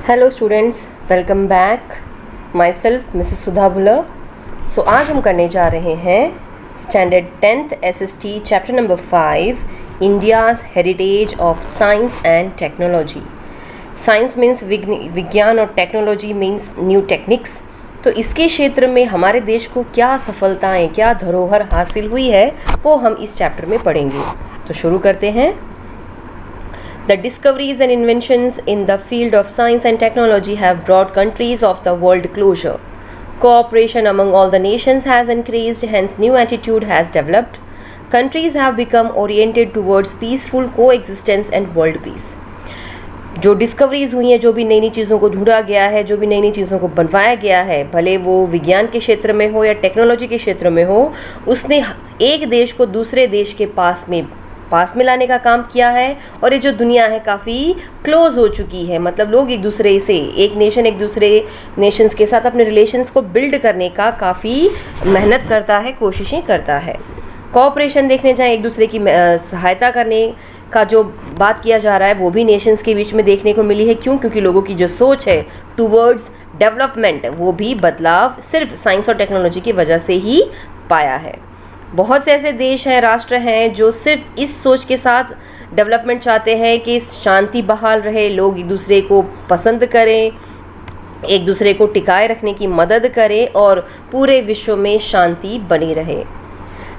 Hello students, welcome back. Myself Mrs Sudha Bhullar. So आज हम करने जा रहे हैं standard 10th SST chapter number 5 India's heritage of science and technology. Science means विज्ञान और टेक्नोलॉजी मीन्स न्यू टेक्निक्स। तो इसके क्षेत्र में हमारे देश को क्या सफलताएं, क्या धरोहर हासिल हुई है, वो हम इस चैप्टर में पढ़ेंगे। तो शुरू करते हैं। The discoveries and inventions in the field of science and technology have brought countries of the world closer. Cooperation among all the nations has increased, hence new attitude has developed. Countries have become oriented towards peaceful coexistence and world peace. जो discoveries हुई हैं, जो भी नई नई चीज़ों को ढूंढा गया है, जो भी नई नई चीज़ों को बनवाया गया है, भले वो विज्ञान के क्षेत्र में हो या टेक्नोलॉजी के क्षेत्र में हो, उसने एक देश को दूसरे देश के पास में लाने का काम किया है। और ये जो दुनिया है काफ़ी क्लोज हो चुकी है, मतलब लोग एक दूसरे से, एक नेशन एक दूसरे नेशंस के साथ अपने रिलेशंस को बिल्ड करने का काफ़ी मेहनत करता है, कोशिशें करता है। कोऑपरेशन देखने जाएँ, एक दूसरे की सहायता करने का जो बात किया जा रहा है वो भी नेशंस के बीच में देखने को मिली है। क्यों? क्योंकि लोगों की जो सोच है टूवर्ड्स डेवलपमेंट, वो भी बदलाव सिर्फ साइंस और टेक्नोलॉजी की वजह से ही पाया है। बहुत से ऐसे देश हैं, राष्ट्र हैं, जो सिर्फ इस सोच के साथ डेवलपमेंट चाहते हैं कि शांति बहाल रहे, लोग एक दूसरे को पसंद करें, एक दूसरे को टिकाए रखने की मदद करें और पूरे विश्व में शांति बनी रहे।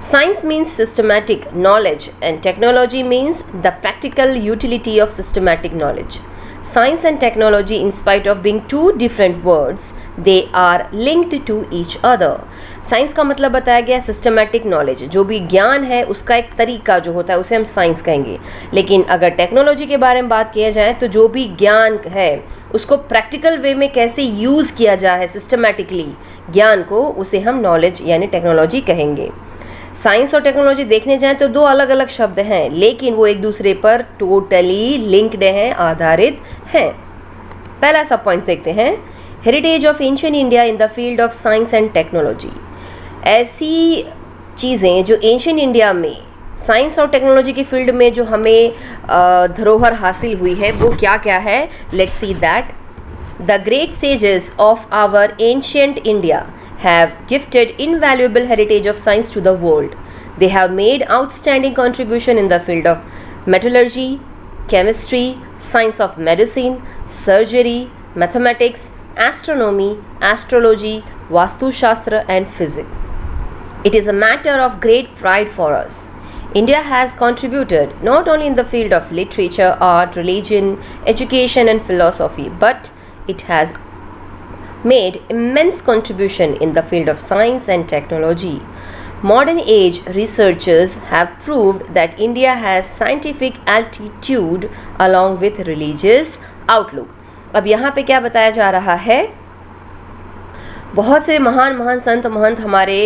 Science means systematic knowledge and technology means the practical utility of systematic knowledge. Science and technology, in spite of being two different words, they are linked to each other. Science का मतलब बताया गया सिस्टमैटिक नॉलेज, जो भी ज्ञान है उसका एक तरीका जो होता है उसे हम साइंस कहेंगे। लेकिन अगर टेक्नोलॉजी के बारे में बात किया जाए तो जो भी ज्ञान है उसको प्रैक्टिकल वे में कैसे यूज़ किया जाए सिस्टमैटिकली ज्ञान को, उसे हम नॉलेज यानी टेक्नोलॉजी कहेंगे। साइंस और टेक्नोलॉजी देखने जाएं तो दो अलग अलग शब्द हैं, लेकिन वो एक दूसरे पर टोटली लिंक्ड हैं, आधारित हैं। पहला सब पॉइंट देखते हैं, heritage of ancient India in the field of science and technology. ऐसी चीज़ें जो एंशिएंट इंडिया में साइंस और टेक्नोलॉजी की फील्ड में जो हमें धरोहर हासिल हुई है वो क्या क्या है। Let's see that the great sages of our ancient India have gifted invaluable heritage of science to the world. They have made outstanding contribution in the field of metallurgy, chemistry, science of medicine, surgery, mathematics, astronomy, astrology, vastu shastra and physics. It is a matter of great pride for us. India has contributed not only in the field of literature, art, religion, education and philosophy, but it has made immense contribution in the field of science and technology. Modern age researchers have proved that India has scientific altitude along with religious outlook. अब यहाँ पे क्या बताया जा रहा है, बहुत से महान महान संत महंत हमारे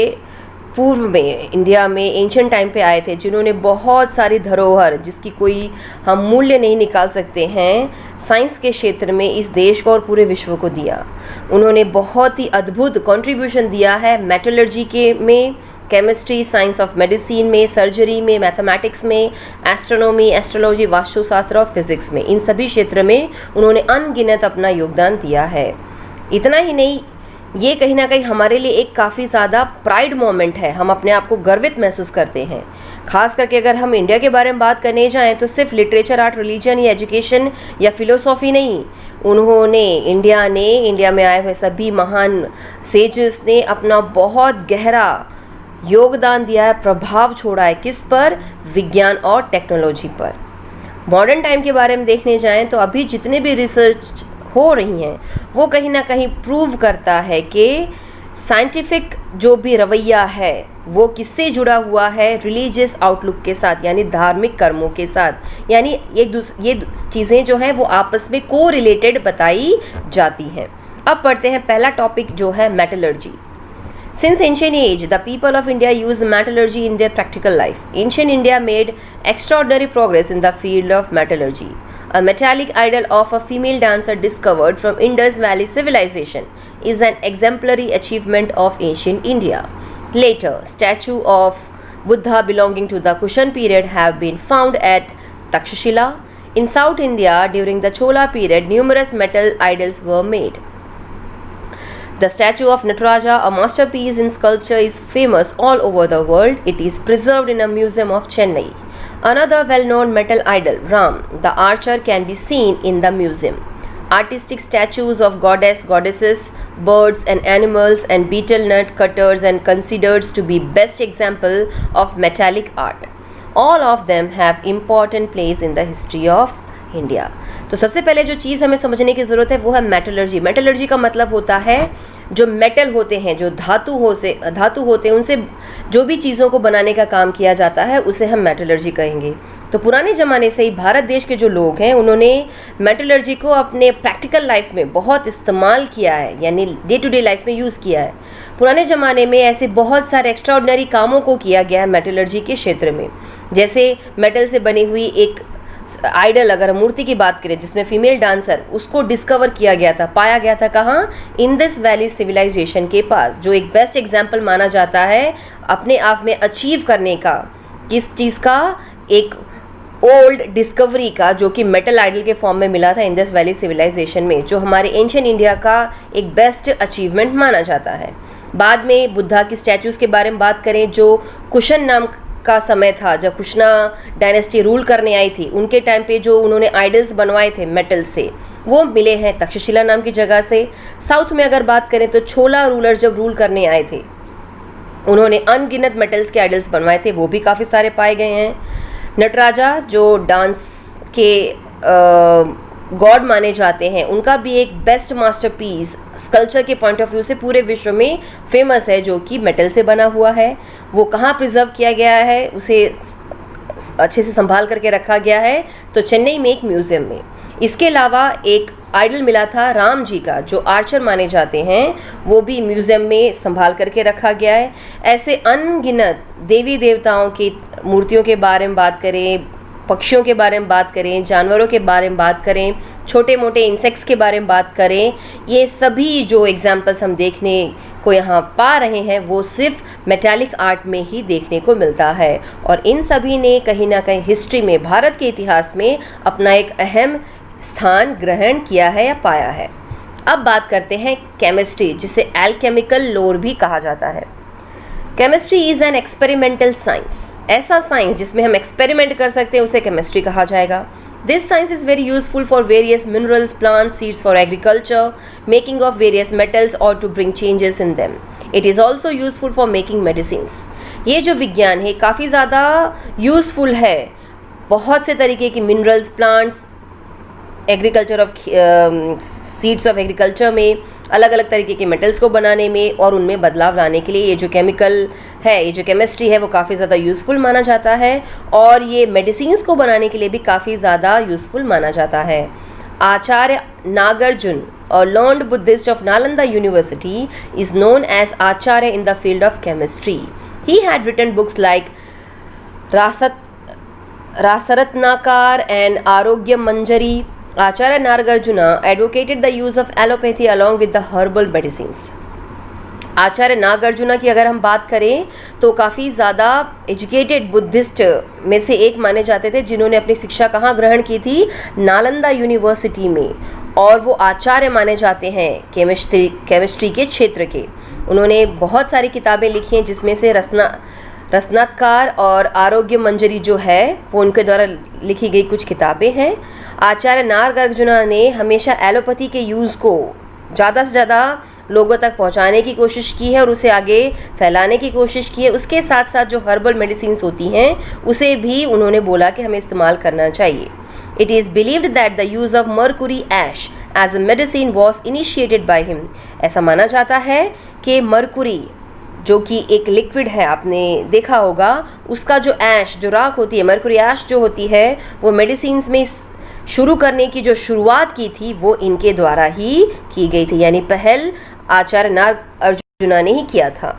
पूर्व में इंडिया में एंशिएंट टाइम पे आए थे, जिन्होंने बहुत सारी धरोहर जिसकी कोई हम मूल्य नहीं निकाल सकते हैं, साइंस के क्षेत्र में इस देश को और पूरे विश्व को दिया। उन्होंने बहुत ही अद्भुत कंट्रीब्यूशन दिया है मेटलर्जी के में, केमिस्ट्री, साइंस ऑफ मेडिसिन में, सर्जरी में, मैथमेटिक्स में, एस्ट्रोनॉमी, एस्ट्रोलॉजी, वास्तुशास्त्र और फिजिक्स में। इन सभी क्षेत्र में उन्होंने अनगिनत अपना योगदान दिया है। इतना ही नहीं, ये कहीं ना कहीं हमारे लिए एक काफ़ी ज़्यादा प्राइड मोमेंट है, हम अपने आप को गर्वित महसूस करते हैं। खास करके अगर हम इंडिया के बारे में बात करने जाएं तो सिर्फ लिटरेचर, आर्ट, रिलीजन या एजुकेशन या फिलोसॉफी नहीं, उन्होंने इंडिया में आए हुए सभी महान सेजेस ने अपना बहुत गहरा योगदान दिया है, प्रभाव छोड़ा है। किस पर? विज्ञान और टेक्नोलॉजी पर। मॉडर्न टाइम के बारे में देखने जाएं तो अभी जितने भी रिसर्च हो रही हैं वो कहीं ना कहीं प्रूव करता है कि साइंटिफिक जो भी रवैया है वो किससे जुड़ा हुआ है, रिलीजियस आउटलुक के साथ, यानी धार्मिक कर्मों के साथ। यानी ये चीज़ें जो हैं वो आपस में को रिलेटेड बताई जाती हैं। अब पढ़ते हैं पहला टॉपिक जो है metallurgy. Since ancient age, the people of India used metallurgy in their practical life. Ancient India made extraordinary progress in the field of metallurgy. A metallic idol of a female dancer discovered from Indus Valley civilization is an exemplary achievement of ancient India. Later, statue of Buddha belonging to the Kushan period have been found at Takshashila. In South India, during the Chola period, numerous metal idols were made. The statue of Nataraja, a masterpiece in sculpture, is famous all over the world. It is preserved in a museum of Chennai. Another well-known metal idol, Ram, the archer, can be seen in the museum. Artistic statues of goddesses, birds and animals, and betel nut cutters are considered to be best example of metallic art. All of them have important place in the history of India. तो सबसे पहले जो चीज़ हमें समझने की ज़रूरत है वो है मेटलर्जी। मेटलर्जी का मतलब होता है जो मेटल होते हैं, जो धातु होते हैं, उनसे जो भी चीज़ों को बनाने का काम किया जाता है उसे हम मेटलर्जी कहेंगे। तो पुराने ज़माने से ही भारत देश के जो लोग हैं उन्होंने मेटलर्जी को अपने प्रैक्टिकल लाइफ में बहुत इस्तेमाल किया है, यानी डे टू डे लाइफ में यूज़ किया है। पुराने ज़माने में ऐसे बहुत सारे एक्स्ट्राऑर्डिनरी कामों को किया गया है मेटलर्जी के क्षेत्र में। जैसे मेटल से बनी हुई एक आइडल, अगर मूर्ति की बात करें जिसमें फीमेल डांसर, उसको डिस्कवर किया गया था, पाया गया था कहाँ? इंडस वैली सिविलाइजेशन के पास, जो एक बेस्ट एग्जाम्पल माना जाता है अपने आप में अचीव करने का। किस चीज़ का? एक ओल्ड डिस्कवरी का, जो कि मेटल आइडल के फॉर्म में मिला था इंडस वैली सिविलाइजेशन में, जो हमारे एंशिएंट इंडिया का एक बेस्ट अचीवमेंट माना जाता है। बाद में बुद्धा की स्टैचूज़ के बारे में बात करें, जो कुशन नाम का समय था जब कुशना डायनेस्टी रूल करने आई थी, उनके टाइम पे जो उन्होंने आइडल्स बनवाए थे मेटल से, वो मिले हैं तक्षशिला नाम की जगह से। साउथ में अगर बात करें तो छोला रूलर जब रूल करने आए थे उन्होंने अनगिनत मेटल्स के आइडल्स बनवाए थे, वो भी काफ़ी सारे पाए गए हैं। नटराजा जो डांस के गॉड माने जाते हैं, उनका भी एक बेस्ट मास्टरपीस स्कल्पचर के पॉइंट ऑफ व्यू से पूरे विश्व में फेमस है, जो कि मेटल से बना हुआ है। वो कहाँ प्रिजर्व किया गया है, उसे अच्छे से संभाल करके रखा गया है, तो चेन्नई में एक म्यूज़ियम में। इसके अलावा एक आइडल मिला था राम जी का, जो आर्चर माने जाते हैं, वो भी म्यूज़ियम में संभाल करके रखा गया है। ऐसे अनगिनत देवी देवताओं की मूर्तियों के बारे में बात करें, पक्षियों के बारे में बात करें, जानवरों के बारे में बात करें, छोटे मोटे इंसेक्ट्स के बारे में बात करें, ये सभी जो एग्जाम्पल्स हम देखने को यहाँ पा रहे हैं वो सिर्फ मेटालिक आर्ट में ही देखने को मिलता है। और इन सभी ने कहीं ना कहीं हिस्ट्री में, भारत के इतिहास में अपना एक अहम स्थान ग्रहण किया है या पाया है। अब बात करते हैं केमिस्ट्री, जिसे एल्केमिकल लोर भी कहा जाता है। Chemistry is an experimental science. ऐसा साइंस जिसमें हम एक्सपेरिमेंट कर सकते हैं उसे केमिस्ट्री कहा जाएगा। This science is very useful for various minerals, plants, seeds for agriculture, making of various metals or to bring changes in them. It is also useful for making medicines. ये जो विज्ञान है काफ़ी ज़्यादा यूज़फुल है बहुत से तरीके की minerals, plants, agriculture of seeds of agriculture में, अलग अलग तरीके के मेटल्स को बनाने में और उनमें बदलाव लाने के लिए ये जो केमिकल है, ये जो केमिस्ट्री है वो काफ़ी ज़्यादा यूज़फुल माना जाता है। और ये मेडिसिन्स को बनाने के लिए भी काफ़ी ज़्यादा यूज़फुल माना जाता है। आचार्य Nagarjuna, a learned Buddhist of Nalanda University, is known as Acharya in the field of chemistry. He had written books like Rasaratnakar and Arogya Manjari. Acharya Nagarjuna advocated the use of allopathy along with the herbal medicines. आचार्य नागार्जुना की अगर हम बात करें तो काफ़ी ज़्यादा educated Buddhist में से एक माने जाते थे, जिन्होंने अपनी शिक्षा कहाँ ग्रहण की थी? नालंदा यूनिवर्सिटी में। और वो आचार्य माने जाते हैं केमिस्ट्री के क्षेत्र के। उन्होंने बहुत सारी किताबें लिखी हैं, जिसमें से रसनात्कार और आरोग्य मंजरी जो है वो उनके द्वारा लिखी गई कुछ किताबें हैं। आचार्य नागार्जुना ने हमेशा एलोपैथी के यूज़ को ज़्यादा से ज़्यादा लोगों तक पहुंचाने की कोशिश की है और उसे आगे फैलाने की कोशिश की है। उसके साथ साथ जो हर्बल मेडिसिन्स होती हैं उसे भी उन्होंने बोला कि हमें इस्तेमाल करना चाहिए। It is believed that the use of mercury ash as a medicine was initiated by him. ऐसा माना जाता है कि मर्कुरी जो कि एक लिक्विड है, आपने देखा होगा, उसका जो ऐश, जो राख होती है, मर्कुरी ऐश जो होती है, वो मेडिसिन्स में शुरू करने की जो शुरुआत की थी वो इनके द्वारा ही की गई थी, यानी पहल आचार्य नागार्जुना ने ही किया था।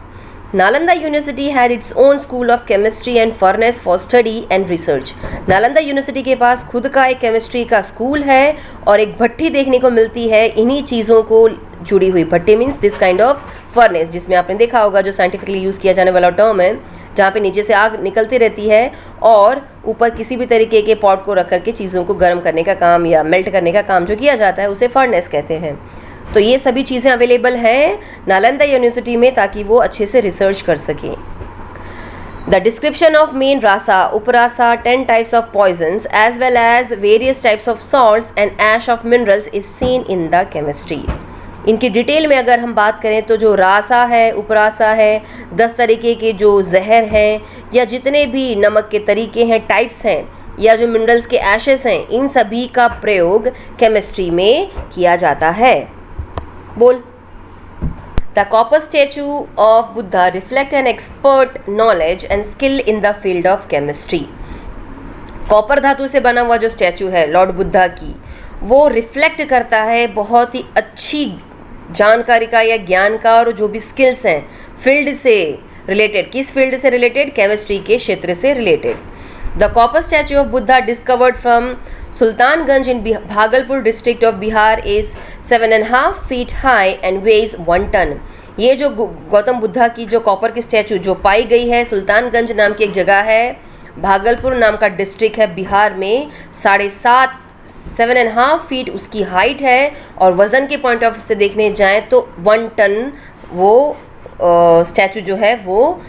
Nalanda university had its own school of chemistry and furnace for study and research. Nalanda university के पास खुद का एक केमिस्ट्री का स्कूल है और एक भट्टी देखने को मिलती है इन्हीं चीज़ों को जुड़ी हुई। भट्टी means this kind of furnace, जिसमें आपने देखा होगा जो साइंटिफिकली यूज़ किया जाने वाला टर्म है, जहाँ पे नीचे से आग निकलती रहती है और ऊपर किसी भी तरीके के पॉट को रख करके चीज़ों को गर्म करने का काम या मेल्ट करने का काम जो किया जाता है उसे फर्नेस कहते हैं। तो ये सभी चीज़ें अवेलेबल हैं नालंदा यूनिवर्सिटी में ताकि वो अच्छे से रिसर्च कर सकें। The description of main rasa, uparasa, 10 types of poisons as well as various types of salts and ash of minerals is seen in the chemistry. इनकी डिटेल में अगर हम बात करें तो जो रासा है, उपरासा है, 10 तरीके के जो जहर हैं या जितने भी नमक के तरीके हैं, टाइप्स हैं, या जो मिनरल्स के एशेस हैं, इन सभी का प्रयोग केमिस्ट्री में किया जाता है। बोल। The copper statue of Buddha reflect an expert knowledge and skill in the field of chemistry. Copper धातु से बना हुआ जो स्टैचू है लॉर्ड बुद्धा की, वो रिफ्लेक्ट करता है बहुत ही अच्छी जानकारी का या ज्ञान का, और जो भी स्किल्स हैं फील्ड से रिलेटेड। किस फील्ड से रिलेटेड? केमिस्ट्री के क्षेत्र से related. The copper statue of Buddha discovered from Sultanganj in Bhagalpur district of Bihar is 7.5 feet high and weighs 1 ton. ये जो गौतम बुद्धा की जो कॉपर की स्टैचू जो पाई गई है सुल्तानगंज नाम की एक जगह है, भागलपुर नाम का डिस्ट्रिक्ट है बिहार में, 7.5 फीट उसकी हाइट है, और वज़न के पॉइंट ऑफ से देखने जाएँ तो 1 टन वो स्टैचू जो है वो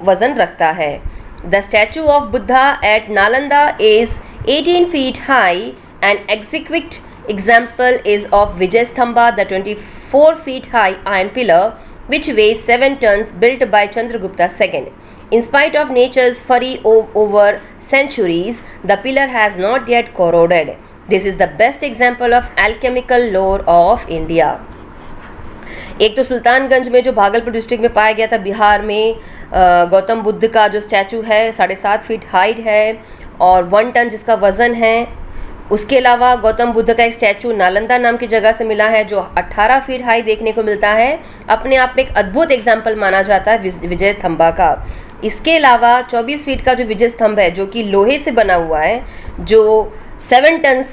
वज़न रखता है। The statue of Buddha at Nalanda is 18 feet high. An exquisite example is of Vijay Stambha, the 24 feet high iron pillar which weighs 7 tons, built by Chandragupta II. In spite of nature's fury over centuries, the pillar has not yet corroded. This is the best example of alchemical lore of India. एक तो सुल्तानगंज में जो Bhagalpur district में पाया गया था बिहार में, गौतम बुद्ध का जो स्टैचू है 7.5 फीट हाइट है और 1 टन जिसका वज़न है। उसके अलावा गौतम बुद्ध का एक स्टैचू नालंदा नाम की जगह से मिला है जो 18 फीट हाई देखने को मिलता है। अपने आप में एक अद्भुत एग्जाम्पल माना जाता है विजय स्तंभा का। इसके अलावा 24 फीट का जो विजय स्तंभ है जो कि लोहे से बना हुआ है, जो 7 टन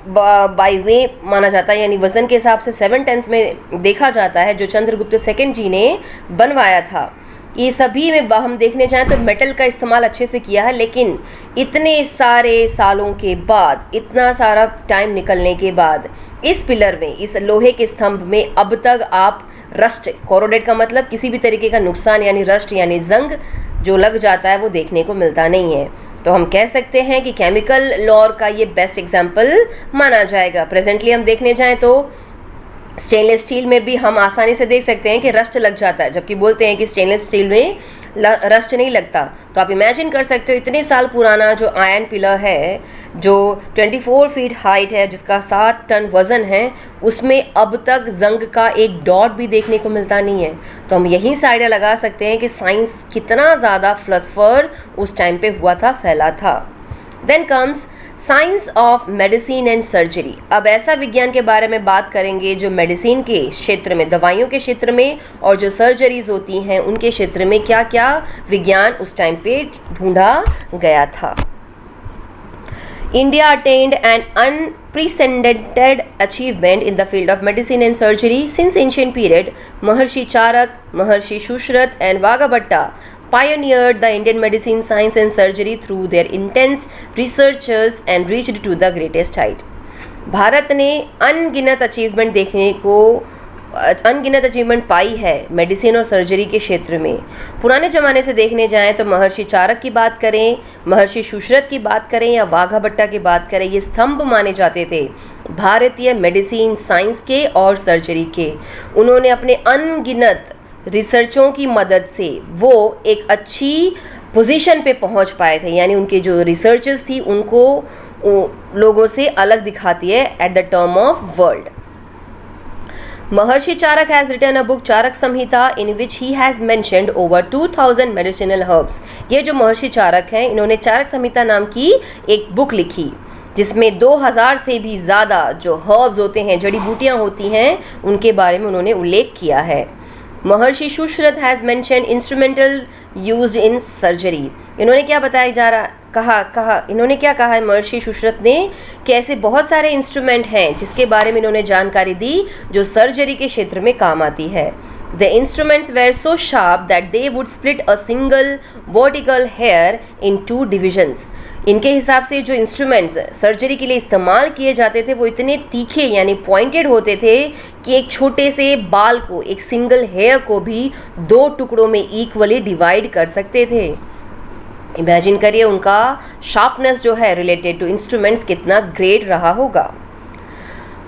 बाई वे माना जाता है, यानी वज़न के हिसाब से 7 टन में देखा जाता है, जो चंद्रगुप्त सेकंड जी ने बनवाया था। ये सभी में हम देखने जाएं तो मेटल का इस्तेमाल अच्छे से किया है, लेकिन इतने सारे सालों के बाद, इतना सारा टाइम निकलने के बाद इस पिलर में, इस लोहे के स्तंभ में अब तक आप रस्ट, कोरोडेड का मतलब किसी भी तरीके का नुकसान यानी रस्ट यानी जंग जो लग जाता है वो देखने को मिलता नहीं है। तो हम कह सकते हैं कि केमिकल लॉर का ये बेस्ट एग्जाम्पल माना जाएगा। प्रेजेंटली हम देखने जाएँ तो स्टेनलेस स्टील में भी हम आसानी से देख सकते हैं कि रस्ट लग जाता है, जबकि बोलते हैं कि स्टेनलेस स्टील में रस्ट नहीं लगता। तो आप इमेजिन कर सकते हो इतने साल पुराना जो आयरन पिलर है जो 24 फीट हाइट है, जिसका 7 टन वज़न है, उसमें अब तक जंग का एक डॉट भी देखने को मिलता नहीं है। तो हम यहीं से आइडिया लगा सकते हैं कि साइंस कितना ज़्यादा फिलॉसफर उस टाइम पे हुआ था, फैला था। Then comes science of medicine and surgery. अब ऐसा विज्ञान के बारे में बात करेंगे जो मेडिसिन के क्षेत्र में, दवाइयों के क्षेत्र में, और जो सर्जरीज होती हैं उनके क्षेत्र में क्या क्या विज्ञान उस टाइम पे ढूंढा गया था। India attained an unprecedented achievement in the field of medicine and surgery since ancient period. Maharshi Charak, Maharshi Shushrat and Vaghabhatta pioneered the Indian medicine, science and surgery through their intense researches and reached to the greatest height. Bharat ने अनगिनत achievement पाई है medicine और surgery के क्षेत्र में। पुराने ज़माने से देखने जाएं तो महर्षि चारक की बात करें, महर्षि सुश्रुत की बात करें या वाघाभट्टा की बात करें, ये स्तंभ माने जाते थे भारतीय मेडिसिन, साइंस के और सर्जरी के। उन्होंने अपने अनगिनत रिसर्चों की मदद से वो एक अच्छी पोजीशन पे पहुंच पाए थे, यानी उनके जो रिसर्चेस थी उनको लोगों से अलग दिखाती है at the term of world. Maharshi Charak has written a book Charak Samhita in which he has mentioned over 2000 medicinal herbs. ये जो महर्षि चारक हैं इन्होंने चारक संहिता नाम की एक बुक लिखी जिसमें 2000 से भी ज़्यादा जो हर्ब्स होते हैं, जड़ी बूटियाँ होती हैं, उनके बारे में उन्होंने उल्लेख किया है। Maharshi Sushruta has mention instrumental used in surgery. इन्होंने क्या बताया जा रहा इन्होंने क्या कहा है महर्षि सुश्रुत ने कि ऐसे बहुत सारे इंस्ट्रूमेंट हैं जिसके बारे में इन्होंने जानकारी दी जो सर्जरी के क्षेत्र में काम आती है। The instruments were so sharp that they would split a single vertical hair in 2 divisions. इनके हिसाब से जो इंस्ट्रूमेंट्स सर्जरी के लिए इस्तेमाल किए जाते थे वो इतने तीखे यानी पॉइंटेड होते थे कि एक छोटे से बाल को, एक सिंगल हेयर को भी 2 टुकड़ों में इक्वली डिवाइड कर सकते थे। इमेजिन करिए उनका शार्पनेस जो है रिलेटेड टू इंस्ट्रूमेंट्स कितना ग्रेट रहा होगा।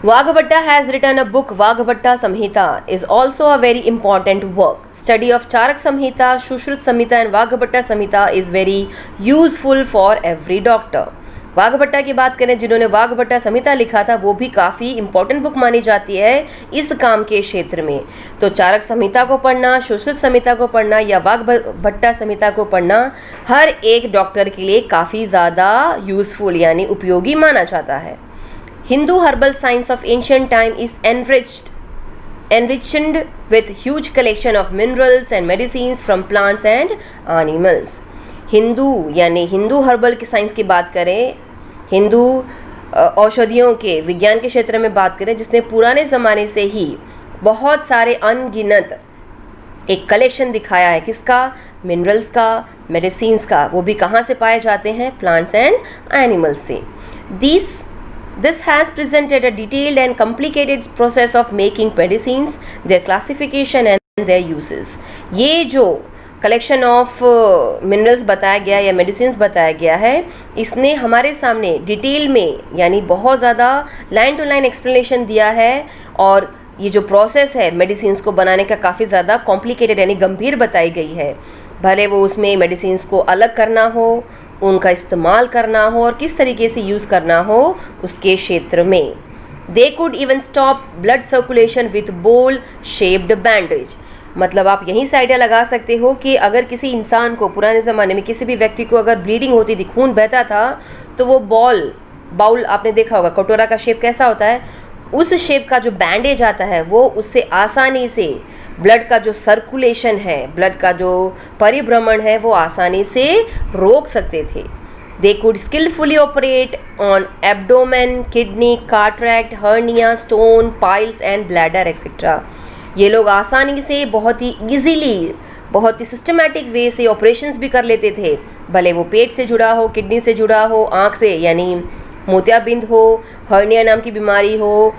Vagbhatta has written a book, Vagbhatta Samhita, is also a very important work. Study of Charak Samhita, Shushruta Samhita and Vagbhatta Samhita is very useful for every doctor. वाघभट्टा की बात करें, जिन्होंने वाघभट्टा संहिता लिखा था, वो भी काफ़ी इंपॉर्टेंट बुक मानी जाती है इस काम के क्षेत्र में। तो चारक संहिता को पढ़ना, सुश्रुत संहिता को पढ़ना या वाघभट्टा संहिता को पढ़ना हर एक डॉक्टर के लिए काफ़ी ज़्यादा यूज़फुल यानी उपयोगी माना जाता है। Hindu herbal science of ancient time is enriched with huge collection of minerals and medicines from plants and animals. Hindu यानी हिंदू हर्बल की साइंस की बात करें, हिंदू औषधियों के विज्ञान के क्षेत्र में बात करें, जिसने पुराने ज़माने से ही बहुत सारे अनगिनत एक कलेक्शन दिखाया है। किसका? मिनरल्स का, मेडिसिन्स का। वो भी कहाँ से पाए जाते हैं? प्लांट्स एंड एनिमल्स से। This has presented a detailed and complicated process of making medicines, their classification and their uses. ये जो कलेक्शन ऑफ मिनरल्स बताया गया या मेडिसिन्स बताया गया है, इसने हमारे सामने डिटेल में यानी बहुत ज़्यादा लाइन टू लाइन एक्सप्लेनेशन दिया है। और ये जो प्रोसेस है मेडिसिन्स को बनाने का काफ़ी ज़्यादा कॉम्प्लिकेटेड यानी गंभीर बताई गई है। भले वो उसमें मेडिसिन्स को अलग करना हो, उनका इस्तेमाल करना हो और किस तरीके से यूज़ करना हो उसके क्षेत्र में। They could even stop blood circulation with बोल शेप्ड बैंडेज। मतलब आप यहीं से आइडिया लगा सकते हो कि अगर किसी इंसान को पुराने ज़माने में किसी भी व्यक्ति को अगर ब्लीडिंग होती थी, खून बहता था, तो वो बाउल आपने देखा होगा, कटोरा का शेप कैसा होता है, उस शेप का जो बैंडेज आता है वो उससे आसानी से ब्लड का जो सर्कुलेशन है, ब्लड का जो परिभ्रमण है, वो आसानी से रोक सकते थे। They could skilfully operate on abdomen, kidney, cataract, hernia, stone, piles and bladder etcetera. ये लोग आसानी से बहुत ही ईजीली, बहुत ही सिस्टमैटिक वे से ऑपरेशंस भी कर लेते थे, भले वो पेट से जुड़ा हो, किडनी से जुड़ा हो, आँख से यानी मोतियाबिंद हो, हर्निया नाम की बीमारी हो,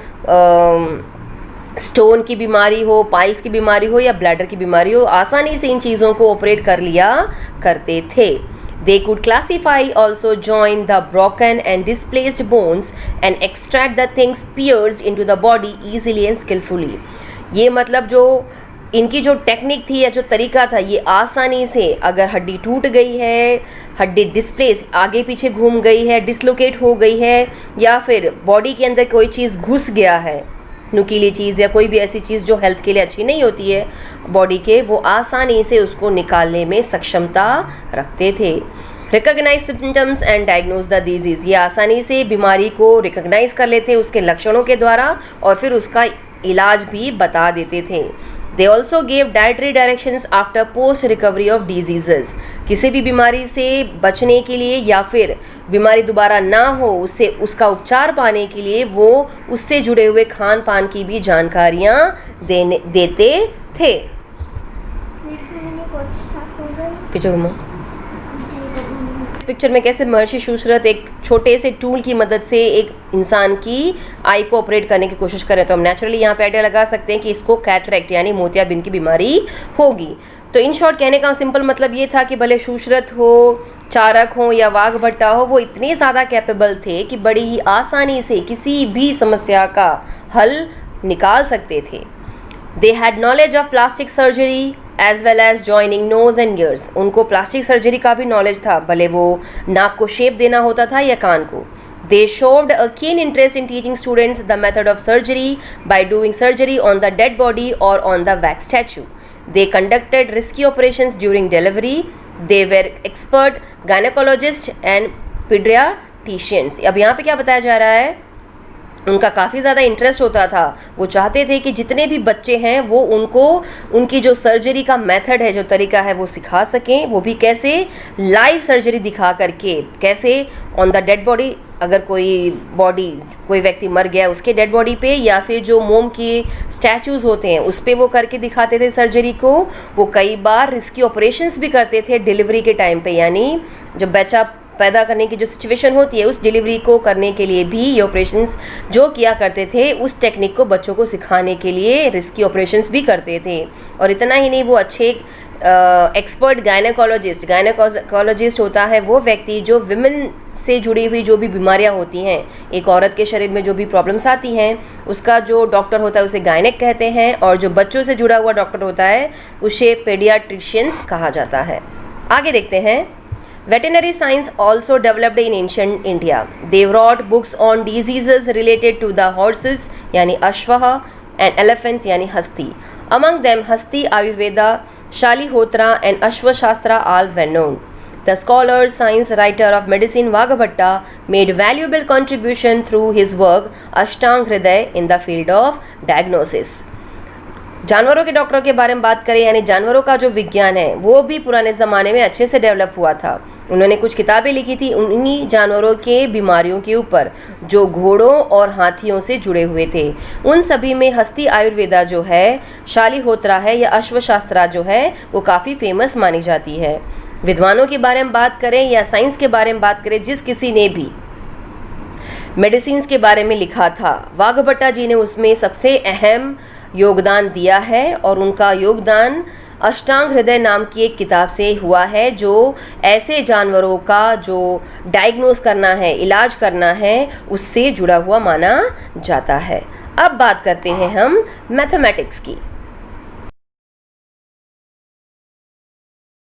स्टोन की बीमारी हो, पाइल्स की बीमारी हो या ब्लैडर की बीमारी हो, आसानी से इन चीज़ों को ऑपरेट कर लिया करते थे। They could classify also join the broken and displaced bones and extract the things pierce into the body easily and skilfully. ये मतलब जो इनकी जो टेक्निक थी या जो तरीका था, ये आसानी से अगर हड्डी टूट गई है, हड्डी डिस्प्लेस आगे पीछे घूम गई है, डिसलोकेट हो गई है, या फिर बॉडी के अंदर कोई चीज़ घुस गया है, नुकीली चीज़ या कोई भी ऐसी चीज़ जो हेल्थ के लिए अच्छी नहीं होती है बॉडी के, वो आसानी से उसको निकालने में सक्षमता रखते थे। Recognise symptoms and diagnose the disease. ये आसानी से बीमारी को रिकॉग्नाइज कर लेते उसके लक्षणों के द्वारा और फिर उसका इलाज भी बता देते थे। They also gave dietary directions after post recovery of disease. किसी भी बीमारी से बचने के लिए या फिर बीमारी दोबारा ना हो उससे उसका उपचार पाने के लिए वो उससे जुड़े हुए खान पान की भी जानकारियाँ देते थे। पिक्चर में कैसे महर्षि सुश्रुत एक छोटे से टूल की मदद से एक इंसान की आई को ऑपरेट करने की कोशिश करें, तो हम नेचुरली यहाँ पे आइडिया लगा सकते हैं कि इसको कैटरेक्ट यानी मोतियाबिंद की बीमारी होगी। तो इन शॉर्ट कहने का सिंपल मतलब ये था कि भले सुश्रुत हो, चारक हो या वाघभट्टा हो, वो इतने ज़्यादा कैपेबल थे कि बड़ी ही आसानी से किसी भी समस्या का हल निकाल सकते थे। They had knowledge of plastic surgery as well as joining nose and ears. उनको प्लास्टिक सर्जरी का भी नॉलेज था, भले वो नाक को शेप देना होता था या कान को। They showed a keen interest in teaching students the method of surgery by doing surgery on the dead body or on the wax statue. They conducted risky operations during delivery. They were expert gynecologists and pediatricians. अब यहाँ पे क्या बताया जा रहा है, उनका काफ़ी ज़्यादा इंटरेस्ट होता था। वो चाहते थे कि जितने भी बच्चे हैं वो उनको उनकी जो सर्जरी का मेथड है, जो तरीका है, वो सिखा सकें। वो भी कैसे, लाइव सर्जरी दिखा करके, कैसे ऑन द डेड बॉडी, अगर कोई व्यक्ति मर गया उसके डेड बॉडी पे या फिर जो मोम की स्टैचूज़ होते हैं उस पर वो करके दिखाते थे सर्जरी को। वो कई बार रिस्की ऑपरेशंस भी करते थे डिलीवरी के टाइम पे, यानी जब बच्चा पैदा करने की जो सिचुएशन होती है, उस डिलीवरी को करने के लिए भी ये ऑपरेशंस जो किया करते थे, उस टेक्निक को बच्चों को सिखाने के लिए रिस्की ऑपरेशंस भी करते थे। और इतना ही नहीं, वो अच्छे एक्सपर्ट गायनेकोलॉजिस्ट होता है वो व्यक्ति जो विमेन से जुड़ी हुई जो भी बीमारियां होती हैं, एक औरत के शरीर में जो भी प्रॉब्लम्स आती हैं, उसका जो डॉक्टर होता है उसे गायनेक कहते हैं, और जो बच्चों से जुड़ा हुआ डॉक्टर होता है उसे पेडियाट्रिशियंस कहा जाता है। आगे देखते हैं। Veterinary science also developed in ancient India. They wrote books on diseases related to the horses, यानी अश्वः, and elephants, यानी हस्ती. Among them, Hasti, Ayurveda, Shalihotra, and Ashwashastra are well known. The scholar, science writer of medicine Vaghabhatta made valuable contribution through his work Ashtang Hriday in the field of diagnosis. जानवरों के डॉक्टरों के बारे में बात करें, यानी जानवरों का जो विज्ञान है वो भी पुराने ज़माने में अच्छे से डेवलप हुआ था। उन्होंने कुछ किताबें लिखी थी उन्हीं जानवरों के बीमारियों के ऊपर जो घोड़ों और हाथियों से जुड़े हुए थे। उन सभी में हस्ती आयुर्वेदा जो है, शालिहोत्रा है या अश्वशास्त्रा जो है, वो काफ़ी फेमस मानी जाती है। विद्वानों के बारे में बात करें या साइंस के बारे में बात करें, जिस किसी ने भी मेडिसिन्स के बारे में लिखा था, वाघभट्टा जी ने उसमें सबसे अहम योगदान दिया है, और उनका योगदान अष्टांग हृदय नाम की एक किताब से हुआ है, जो ऐसे जानवरों का जो डायग्नोस करना है, इलाज करना है, उससे जुड़ा हुआ माना जाता है। अब बात करते हैं हम मैथमेटिक्स की।